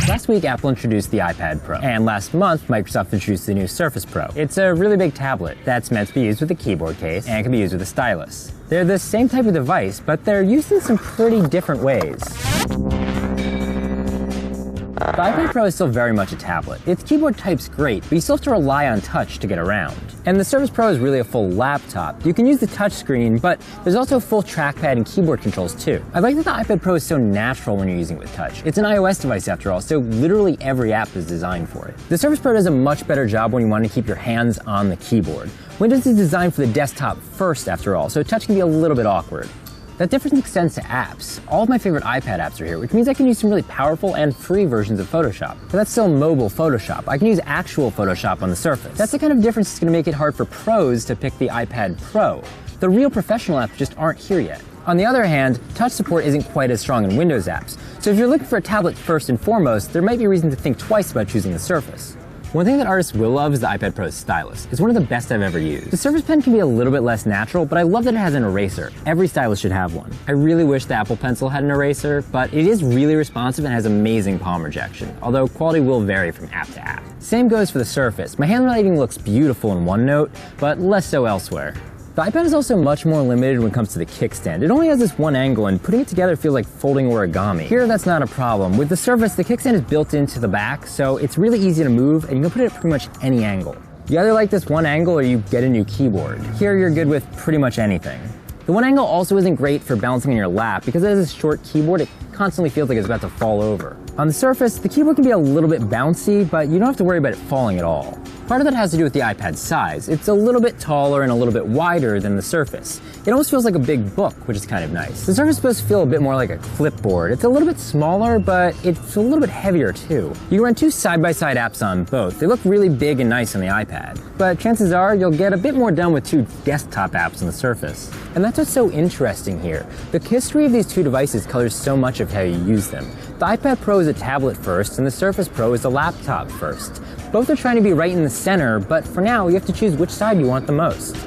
Last week, Apple introduced the iPad Pro, and last month, Microsoft introduced the new Surface Pro. It's a really big tablet that's meant to be used with a keyboard case and can be used with a stylus. They're the same type of device, but they're used in some pretty different ways. The iPad Pro is still very much a tablet. Its keyboard type's great, but you still have to rely on touch to get around. And the Surface Pro is really a full laptop. You can use the touch screen, but there's also full trackpad and keyboard controls too. I like that the iPad Pro is so natural when you're using it with touch. It's an iOS device after all, so literally every app is designed for it. The Surface Pro does a much better job when you want to keep your hands on the keyboard. Windows is designed for the desktop first after all, so touch can be a little bit awkward. That difference extends to apps. All of my favorite iPad apps are here, which means I can use some really powerful and free versions of Photoshop. But that's still mobile Photoshop. I can use actual Photoshop on the Surface. That's the kind of difference that's going to make it hard for pros to pick the iPad Pro. The real professional apps just aren't here yet. On the other hand, touch support isn't quite as strong in Windows apps. So if you're looking for a tablet first and foremost, there might be reason to think twice about choosing the Surface. One thing that artists will love is the iPad Pro's stylus. It's one of the best I've ever used. The Surface Pen can be a little bit less natural, but I love that it has an eraser. Every stylus should have one. I really wish the Apple Pencil had an eraser, but it is really responsive and has amazing palm rejection, although quality will vary from app to app. Same goes for the Surface. My handwriting looks beautiful in OneNote, but less so elsewhere. The iPad is also much more limited when it comes to the kickstand. It only has this one angle, and putting it together feels like folding origami. Here, that's not a problem. With the Surface, the kickstand is built into the back, so it's really easy to move, and you can put it at pretty much any angle. You either like this one angle or you get a new keyboard. Here, you're good with pretty much anything. The one angle also isn't great for balancing on your lap. Because it has a short keyboard, it constantly feels like it's about to fall over. On the Surface, the keyboard can be a little bit bouncy, but you don't have to worry about it falling at all. Part of that has to do with the iPad's size. It's a little bit taller and a little bit wider than the Surface. It almost feels like a big book, which is kind of nice. The Surface is supposed to feel a bit more like a clipboard. It's a little bit smaller, but it's a little bit heavier too. You can run two side-by-side apps on both. They look really big and nice on the iPad. But chances are you'll get a bit more done with two desktop apps on the Surface. And that's what's so interesting here. The history of these two devices colors so much of how you use them. The iPad Pro is a tablet first, and the Surface Pro is a laptop first. Both are trying to be right in the center, but for now, you have to choose which side you want the most.